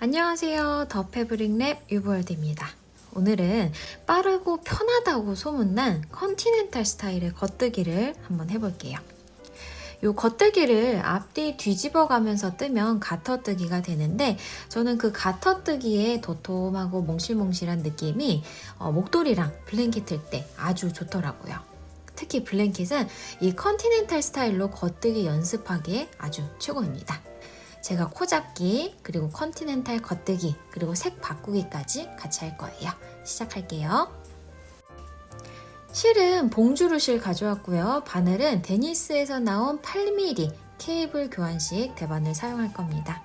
안녕하세요. 더 패브릭랩 유보월드입니다. 오늘은 빠르고 편하다고 소문난 컨티넨탈 스타일의 겉뜨기를 한번 해볼게요. 이 겉뜨기를 앞뒤 뒤집어 가면서 뜨면 가터뜨기가 되는데, 저는 그 가터뜨기의 도톰하고 몽실몽실한 느낌이 목도리랑 블랭킷 틀 때 아주 좋더라고요. 특히 블랭킷은 이 컨티넨탈 스타일로 겉뜨기 연습하기에 아주 최고입니다. 제가 코잡기, 그리고 컨티넨탈 겉뜨기, 그리고 색 바꾸기까지 같이 할 거예요. 시작할게요. 실은 봉주르 실 가져왔고요. 바늘은 데니스에서 나온 8mm 케이블 교환식 대바늘 사용할 겁니다.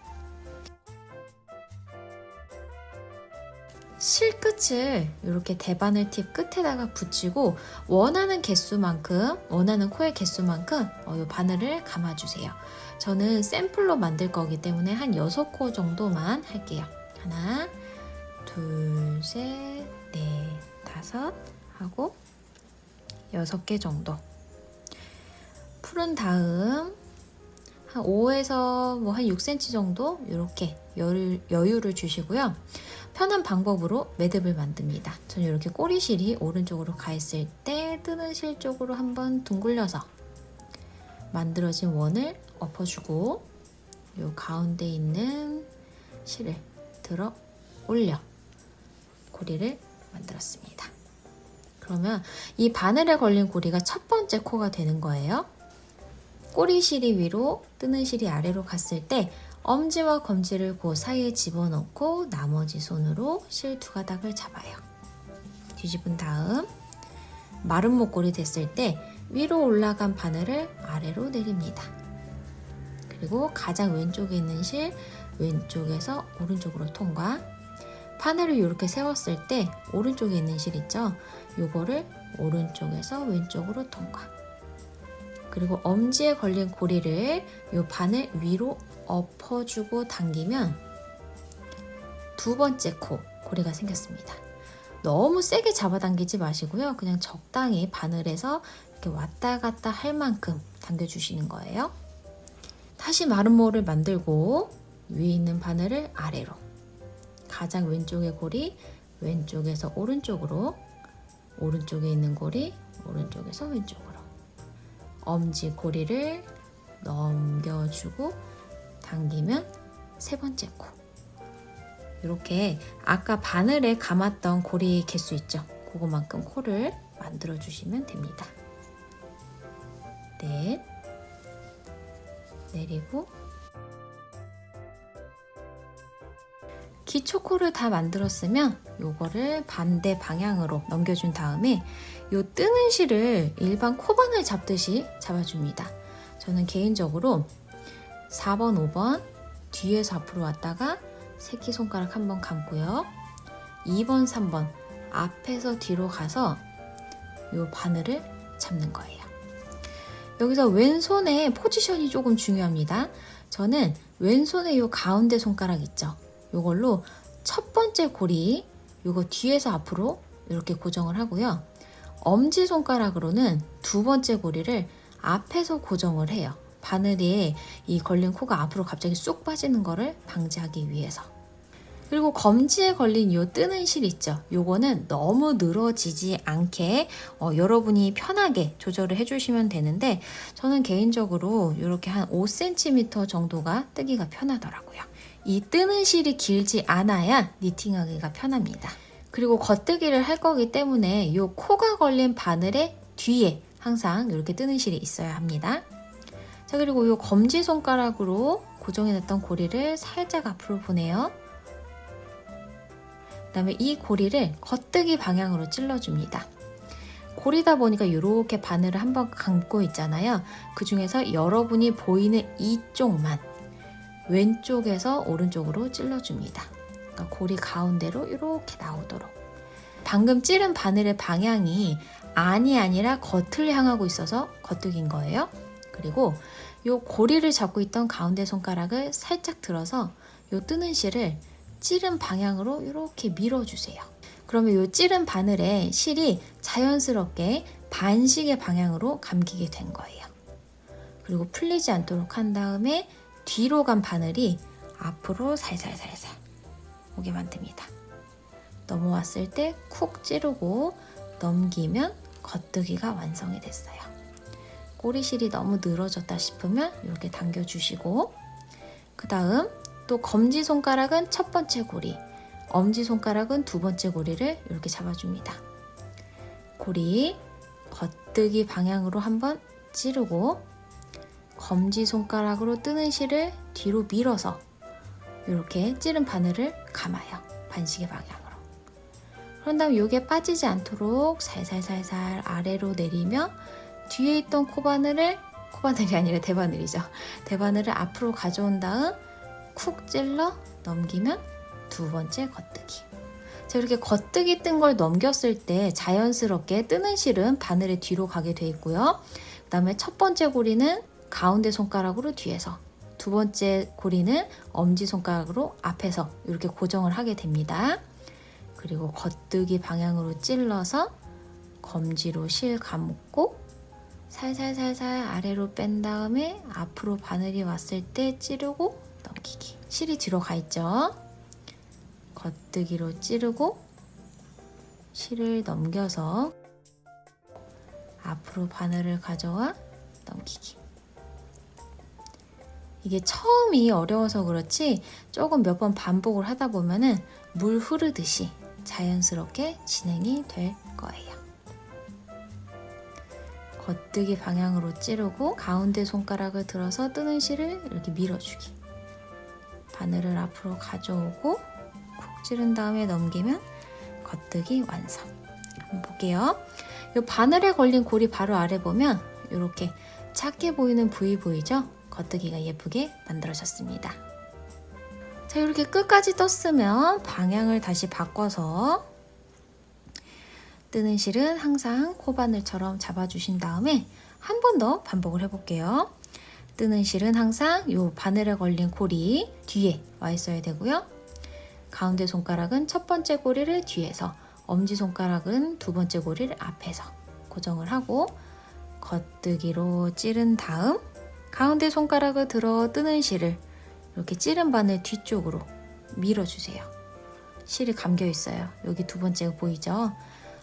실 끝을 이렇게 대바늘 팁 끝에다가 붙이고 원하는 개수만큼, 원하는 코의 개수만큼 이 바늘을 감아주세요. 저는 샘플로 만들 거기 때문에 한 6코 정도만 할게요. 하나, 둘, 셋, 넷, 다섯 하고 6개 정도 풀은 다음 한 5에서 한 6cm 정도 이렇게 여유를 주시고요. 편한 방법으로 매듭을 만듭니다. 저는 이렇게 꼬리실이 오른쪽으로 가 있을 때 뜨는 실 쪽으로 한번 둥글려서 만들어진 원을 엎어주고 요 가운데 있는 실을 들어 올려 고리를 만들었습니다. 그러면 이 바늘에 걸린 고리가 첫 번째 코가 되는 거예요. 꼬리실이 위로, 뜨는 실이 아래로 갔을 때 엄지와 검지를 그 사이에 집어넣고 나머지 손으로 실 두 가닥을 잡아요. 뒤집은 다음 마른 목골이 됐을 때 위로 올라간 바늘을 아래로 내립니다. 그리고 가장 왼쪽에 있는 실 왼쪽에서 오른쪽으로 통과. 바늘을 이렇게 세웠을 때 오른쪽에 있는 실 있죠? 요거를 오른쪽에서 왼쪽으로 통과. 그리고 엄지에 걸린 고리를 요 바늘 위로 엎어주고 당기면 두 번째 고리가 생겼습니다. 너무 세게 잡아당기지 마시고요. 그냥 적당히 바늘에서 이렇게 왔다 갔다 할 만큼 당겨주시는 거예요. 다시 마른 모를 만들고 위에 있는 바늘을 아래로, 가장 왼쪽의 고리 왼쪽에서 오른쪽으로, 오른쪽에 있는 고리 오른쪽에서 왼쪽으로, 엄지 고리를 넘겨주고 당기면 세 번째 코. 이렇게 아까 바늘에 감았던 고리 개수 있죠? 그거만큼 코를 만들어 주시면 됩니다. 넷, 내리고 기초 코를 다 만들었으면 요거를 반대 방향으로 넘겨준 다음에 요 뜨는 실을 일반 코바늘 잡듯이 잡아줍니다. 저는 개인적으로 4번, 5번 뒤에서 앞으로 왔다가 새끼손가락 한번 감고요. 2번, 3번 앞에서 뒤로 가서 요 바늘을 잡는 거예요. 여기서 왼손의 포지션이 조금 중요합니다. 저는 왼손의 요 가운데 손가락 있죠? 요걸로 첫 번째 고리, 요거 뒤에서 앞으로 이렇게 고정을 하고요. 엄지손가락으로는 두 번째 고리를 앞에서 고정을 해요. 바늘에 이 걸린 코가 앞으로 갑자기 쑥 빠지는 거를 방지하기 위해서. 그리고 검지에 걸린 요 뜨는 실 있죠? 요거는 너무 늘어지지 않게 여러분이 편하게 조절을 해주시면 되는데, 저는 개인적으로 이렇게 한 5cm 정도가 뜨기가 편하더라고요. 이 뜨는 실이 길지 않아야 니팅하기가 편합니다. 그리고 겉뜨기를 할 거기 때문에 이 코가 걸린 바늘의 뒤에 항상 이렇게 뜨는 실이 있어야 합니다. 자, 그리고 이 검지손가락으로 고정해놨던 고리를 살짝 앞으로 보내요. 그 다음에 이 고리를 겉뜨기 방향으로 찔러줍니다. 고리다 보니까 이렇게 바늘을 한번 감고 있잖아요. 그 중에서 여러분이 보이는 이쪽만 왼쪽에서 오른쪽으로 찔러줍니다. 그러니까 고리 가운데로 이렇게 나오도록. 방금 찌른 바늘의 방향이 안이 아니라 겉을 향하고 있어서 겉뜨기인 거예요. 그리고 이 고리를 잡고 있던 가운데 손가락을 살짝 들어서 이 뜨는 실을 찌른 방향으로 이렇게 밀어주세요. 그러면 이 찌른 바늘에 실이 자연스럽게 반시계 방향으로 감기게 된 거예요. 그리고 풀리지 않도록 한 다음에 뒤로 간 바늘이 앞으로 살살살살 오게 만듭니다. 넘어왔을 때 쿡 찌르고 넘기면 겉뜨기가 완성이 됐어요. 꼬리실이 너무 늘어졌다 싶으면 이렇게 당겨주시고, 그 다음 또 검지손가락은 첫 번째 고리, 엄지손가락은 두 번째 고리를 이렇게 잡아줍니다. 고리 겉뜨기 방향으로 한번 찌르고 검지손가락으로 뜨는 실을 뒤로 밀어서 이렇게 찌른 바늘을 감아요. 반시계 방향으로. 그런 다음 이게 빠지지 않도록 살살살살 아래로 내리며 뒤에 있던 코바늘이 아니라 대바늘이죠. 대바늘을 앞으로 가져온 다음 쿡 찔러 넘기면 두 번째 겉뜨기. 자, 이렇게 겉뜨기 뜬 걸 넘겼을 때 자연스럽게 뜨는 실은 바늘의 뒤로 가게 돼 있고요. 그 다음에 첫 번째 고리는 가운데 손가락으로 뒤에서, 두 번째 고리는 엄지손가락으로 앞에서 이렇게 고정을 하게 됩니다. 그리고 겉뜨기 방향으로 찔러서 검지로 실 감고 살살살살 아래로 뺀 다음에 앞으로 바늘이 왔을 때 찌르고 넘기기. 실이 뒤로 가 있죠. 겉뜨기로 찌르고 실을 넘겨서 앞으로 바늘을 가져와 넘기기. 이게 처음이 어려워서 그렇지 조금 몇 번 반복을 하다 보면은 물 흐르듯이 자연스럽게 진행이 될 거예요. 겉뜨기 방향으로 찌르고 가운데 손가락을 들어서 뜨는 실을 이렇게 밀어주기. 바늘을 앞으로 가져오고 쿡 찌른 다음에 넘기면 겉뜨기 완성. 한번 볼게요. 이 바늘에 걸린 고리 바로 아래 보면 이렇게 작게 보이는 부위 보이죠? 겉뜨기가 예쁘게 만들어졌습니다. 자, 이렇게 끝까지 떴으면 방향을 다시 바꿔서 뜨는 실은 항상 코바늘처럼 잡아주신 다음에 한 번 더 반복을 해볼게요. 뜨는 실은 항상 이 바늘에 걸린 고리 뒤에 와 있어야 되고요. 가운데 손가락은 첫 번째 고리를 뒤에서, 엄지손가락은 두 번째 고리를 앞에서 고정을 하고 겉뜨기로 찌른 다음 가운데 손가락을 들어 뜨는 실을 이렇게 찌른 바늘 뒤쪽으로 밀어주세요. 실이 감겨 있어요. 여기 두 번째가 보이죠?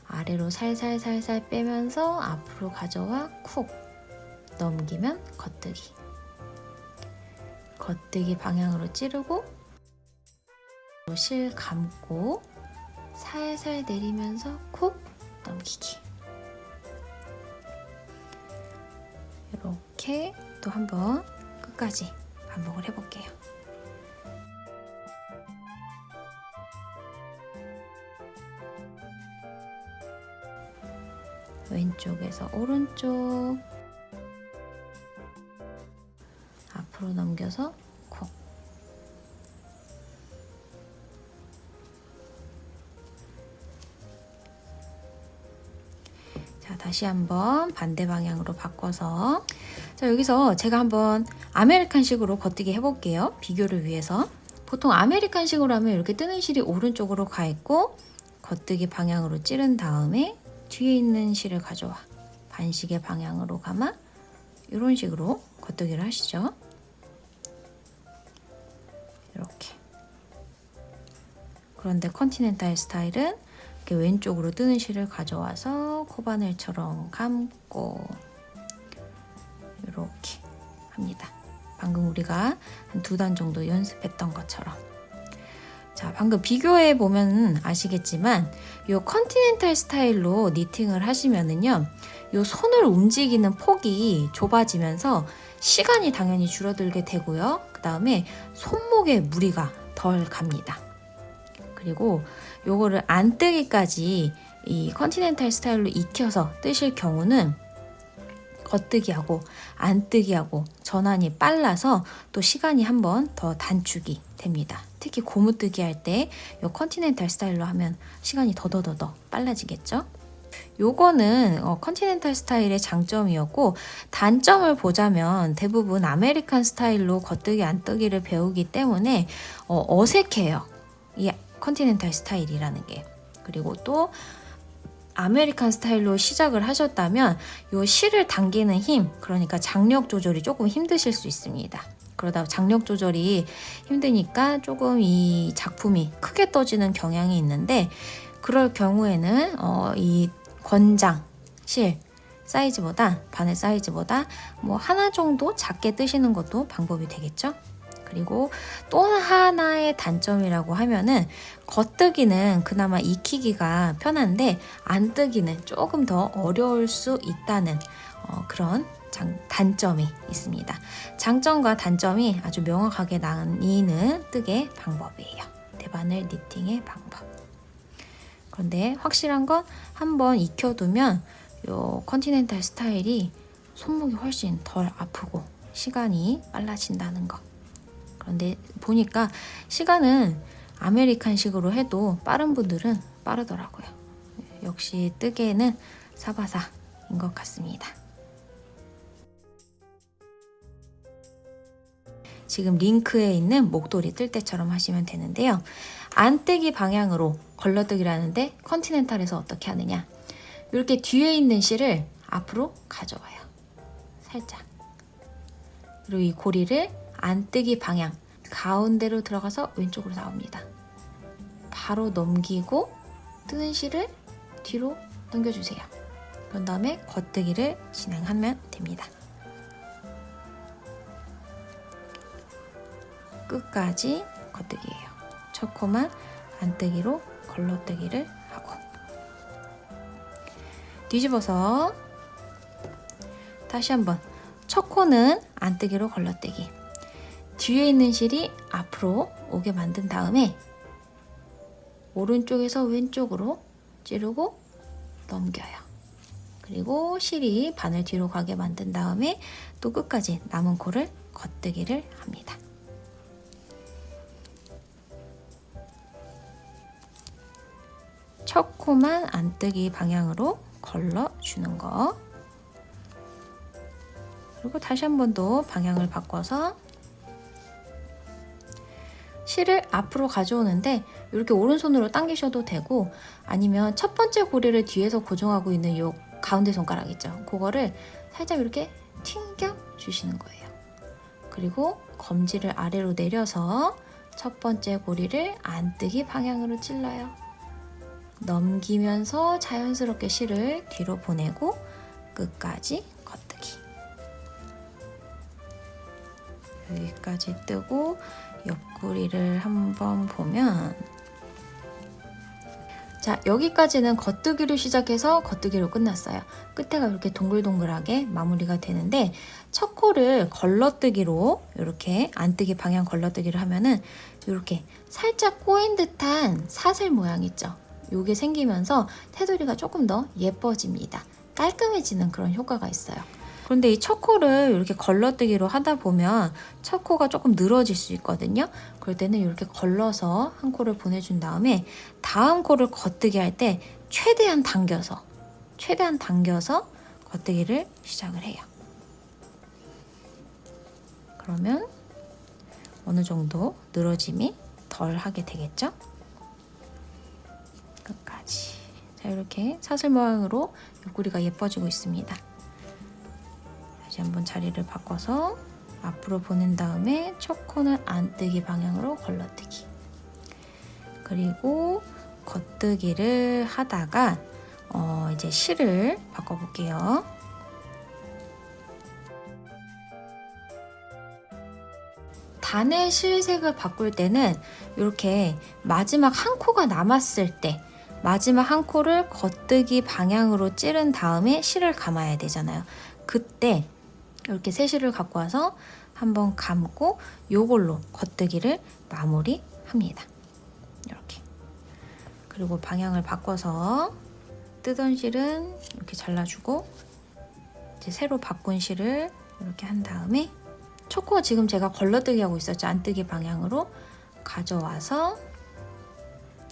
아래로 살살살살 빼면서 앞으로 가져와 쿡 넘기면 겉뜨기. 겉뜨기 방향으로 찌르고 실 감고 살살 내리면서 쿡 넘기기. 이렇게 또 한번 끝까지 반복을 해볼게요. 왼쪽에서 오른쪽 앞으로 넘겨서 콕. 자, 다시 한번 반대 방향으로 바꿔서, 자, 여기서 제가 한번 아메리칸식으로 겉뜨기 해볼게요. 비교를 위해서. 보통 아메리칸식으로 하면 이렇게 뜨는 실이 오른쪽으로 가 있고 겉뜨기 방향으로 찌른 다음에 뒤에 있는 실을 가져와 반시계 방향으로 감아 이런 식으로 겉뜨기를 하시죠. 이렇게. 그런데 컨티넨탈 스타일은 이렇게 왼쪽으로 뜨는 실을 가져와서 코바늘처럼 감고 이렇게 합니다. 방금 우리가 한 2단 정도 연습했던 것처럼. 자, 방금 비교해 보면 아시겠지만 이 컨티넨탈 스타일로 니팅을 하시면은요, 이 손을 움직이는 폭이 좁아지면서 시간이 당연히 줄어들게 되고요. 그 다음에 손목에 무리가 덜 갑니다. 그리고 요거를 안 뜨기까지 이 컨티넨탈 스타일로 익혀서 뜨실 경우는 겉뜨기하고 안 뜨기하고 전환이 빨라서 또 시간이 한 번 더 단축이 됩니다. 특히 고무뜨기 할 때 이 컨티넨탈 스타일로 하면 시간이 더더더더 빨라지겠죠? 요거는 컨티넨탈 스타일의 장점이었고, 단점을 보자면 대부분 아메리칸 스타일로 겉뜨기 안 뜨기를 배우기 때문에 어색해요. 이 컨티넨탈 스타일이라는 게. 그리고 또 아메리칸 스타일로 시작을 하셨다면 요 실을 당기는 힘, 그러니까 장력 조절이 조금 힘드실 수 있습니다. 그러다 장력 조절이 힘드니까 조금 이 작품이 크게 떠지는 경향이 있는데, 그럴 경우에는 이 권장 실 사이즈보다, 바늘 사이즈보다 뭐 하나 정도 작게 뜨시는 것도 방법이 되겠죠. 그리고 또 하나의 단점이라고 하면은 겉뜨기는 그나마 익히기가 편한데 안뜨기는 조금 더 어려울 수 있다는 그런 단점이 있습니다. 장점과 단점이 아주 명확하게 나뉘는 뜨개 방법이에요. 대바늘 니팅의 방법. 그런데 확실한 건 한번 익혀두면 요 컨티넨탈 스타일이 손목이 훨씬 덜 아프고 시간이 빨라진다는 거. 그런데 보니까 시간은 아메리칸식으로 해도 빠른 분들은 빠르더라고요. 역시 뜨개는 사바사인 것 같습니다. 지금 링크에 있는 목도리 뜰 때처럼 하시면 되는데요. 안뜨기 방향으로 걸러뜨기라는데 컨티넨탈에서 어떻게 하느냐. 이렇게 뒤에 있는 실을 앞으로 가져와요. 살짝. 그리고 이 고리를 안뜨기 방향 가운데로 들어가서 왼쪽으로 나옵니다. 바로 넘기고 뜨는 실을 뒤로 넘겨주세요. 그런 다음에 겉뜨기를 진행하면 됩니다. 끝까지 겉뜨기예요. 첫 코만 안뜨기로 걸러뜨기를 하고 뒤집어서 다시 한번 첫 코는 안뜨기로 걸러뜨기, 뒤에 있는 실이 앞으로 오게 만든 다음에 오른쪽에서 왼쪽으로 찌르고 넘겨요. 그리고 실이 바늘 뒤로 가게 만든 다음에 또 끝까지 남은 코를 겉뜨기를 합니다. 첫 코만 안뜨기 방향으로 걸러주는 거. 그리고 다시 한 번 더 방향을 바꿔서 실을 앞으로 가져오는데 이렇게 오른손으로 당기셔도 되고, 아니면 첫 번째 고리를 뒤에서 고정하고 있는 이 가운데 손가락 있죠? 그거를 살짝 이렇게 튕겨 주시는 거예요. 그리고 검지를 아래로 내려서 첫 번째 고리를 안뜨기 방향으로 찔러요. 넘기면서 자연스럽게 실을 뒤로 보내고 끝까지 겉뜨기. 여기까지 뜨고 옆구리를 한번 보면, 자, 여기까지는 겉뜨기로 시작해서 겉뜨기로 끝났어요. 끝에가 이렇게 동글동글하게 마무리가 되는데, 첫 코를 걸러뜨기로 이렇게 안뜨기 방향 걸러뜨기를 하면은 이렇게 살짝 꼬인 듯한 사슬 모양 있죠? 요게 생기면서 테두리가 조금 더 예뻐집니다. 깔끔해지는 그런 효과가 있어요. 그런데 이 첫 코를 이렇게 걸러뜨기로 하다 보면 첫 코가 조금 늘어질 수 있거든요. 그럴 때는 이렇게 걸러서 한 코를 보내준 다음에 다음 코를 겉뜨기 할 때 최대한 당겨서 겉뜨기를 시작을 해요. 그러면 어느 정도 늘어짐이 덜 하게 되겠죠? 끝까지. 자, 이렇게 사슬 모양으로 옆구리가 예뻐지고 있습니다. 다시 한번 자리를 바꿔서 앞으로 보낸 다음에 첫 코는 안뜨기 방향으로 걸러뜨기. 그리고 겉뜨기를 하다가 이제 실을 바꿔볼게요. 단의 실색을 바꿀 때는 이렇게 마지막 한 코가 남았을 때 마지막 한 코를 겉뜨기 방향으로 찌른 다음에 실을 감아야 되잖아요. 그때 이렇게 새 실을 갖고 와서 한번 감고 요걸로 겉뜨기를 마무리합니다. 이렇게. 그리고 방향을 바꿔서 뜨던 실은 이렇게 잘라주고 이제 새로 바꾼 실을 이렇게 한 다음에 첫 코가 지금 제가 걸러뜨기 하고 있었죠. 안뜨기 방향으로 가져와서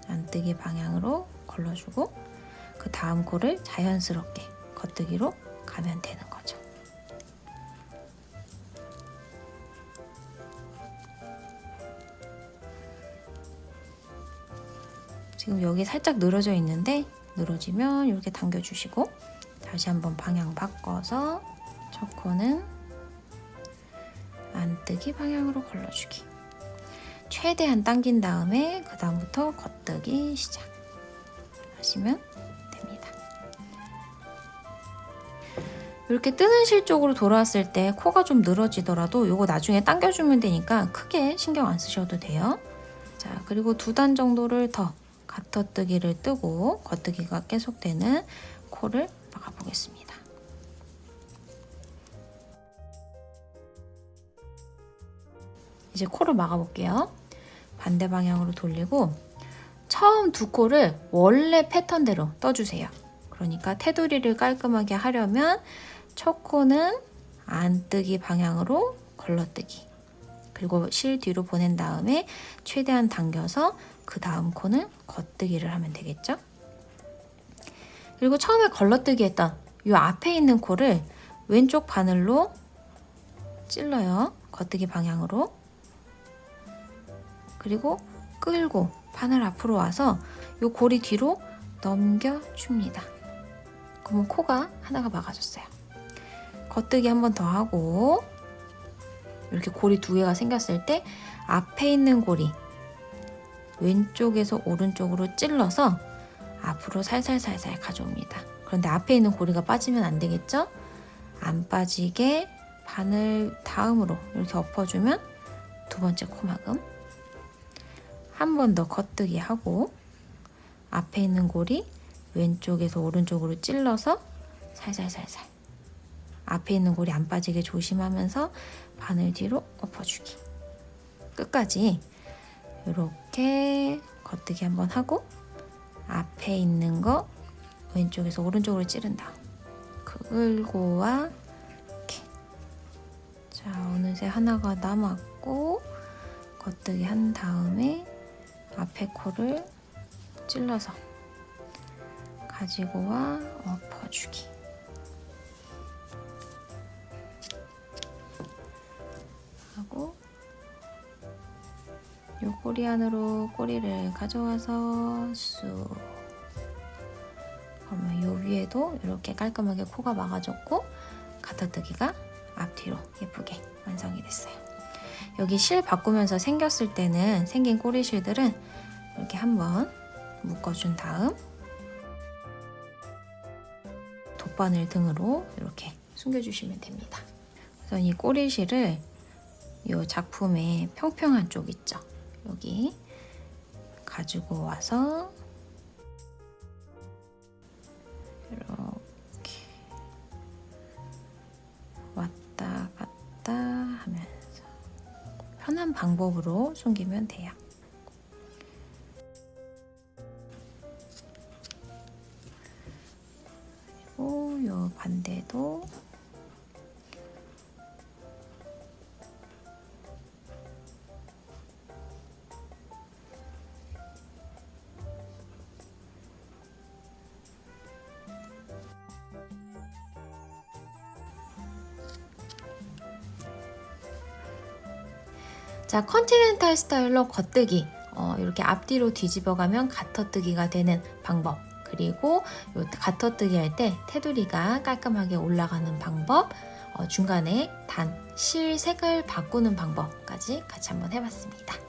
안뜨기 방향으로 걸러주고 그 다음 코를 자연스럽게 겉뜨기로 가면 되는 거죠. 지금 여기 살짝 늘어져 있는데 늘어지면 이렇게 당겨주시고 다시 한번 방향 바꿔서 첫 코는 앞뜨기 방향으로 걸러주기. 최대한 당긴 다음에 그 다음부터 겉뜨기 시작 하시면 됩니다. 이렇게 뜨는 실 쪽으로 돌아왔을 때 코가 좀 늘어지더라도 이거 나중에 당겨주면 되니까 크게 신경 안 쓰셔도 돼요. 자, 그리고 2단 정도를 더 가터뜨기를 뜨고 겉뜨기가 계속되는 코를 막아보겠습니다. 이제 코를 막아볼게요. 반대 방향으로 돌리고 처음 2코를 원래 패턴대로 떠주세요. 그러니까 테두리를 깔끔하게 하려면 첫 코는 안뜨기 방향으로 걸러뜨기, 그리고 실 뒤로 보낸 다음에 최대한 당겨서 그 다음 코는 겉뜨기를 하면 되겠죠? 그리고 처음에 걸러뜨기 했던 이 앞에 있는 코를 왼쪽 바늘로 찔러요. 겉뜨기 방향으로. 그리고 끌고 바늘 앞으로 와서 이 고리 뒤로 넘겨줍니다. 그러면 코가 하나가 막아졌어요. 겉뜨기 한 번 더 하고 이렇게 고리 2개가 생겼을 때 앞에 있는 고리 왼쪽에서 오른쪽으로 찔러서 앞으로 살살살살 가져옵니다. 그런데 앞에 있는 고리가 빠지면 안 되겠죠? 안 빠지게 바늘 다음으로 이렇게 엎어주면 2번째 코막음. 한 번 더 겉뜨기 하고 앞에 있는 고리 왼쪽에서 오른쪽으로 찔러서 살살살살 앞에 있는 고리 안 빠지게 조심하면서 바늘 뒤로 엎어주기. 끝까지 이렇게 겉뜨기 한번 하고 앞에 있는 거 왼쪽에서 오른쪽으로 찌른 다음 끌고 와. 이렇게. 자, 어느새 하나가 남았고 겉뜨기 한 다음에 앞에 코를 찔러서 가지고 와 엎어주기. 하고 요 꼬리 안으로 꼬리를 가져와서 쑥. 그러면 요 위에도 이렇게 깔끔하게 코가 막아졌고 가터뜨기가 앞뒤로 예쁘게 완성이 됐어요. 여기 실 바꾸면서 생겼을 때는 생긴 꼬리 실들은 이렇게 한번 묶어준 다음 돗바늘 등으로 이렇게 숨겨주시면 됩니다. 그래서 이 꼬리 실을 이 작품의 평평한 쪽 있죠? 여기 가지고 와서 이렇게 왔다 갔다 하면서 편한 방법으로 숨기면 돼요. 그리고 이 반대도 자, 컨티넨탈 스타일로 겉뜨기 이렇게 앞뒤로 뒤집어가면 가터뜨기가 되는 방법, 그리고 요 가터뜨기 할 때 테두리가 깔끔하게 올라가는 방법, 중간에 단 실 색을 바꾸는 방법까지 같이 한번 해봤습니다.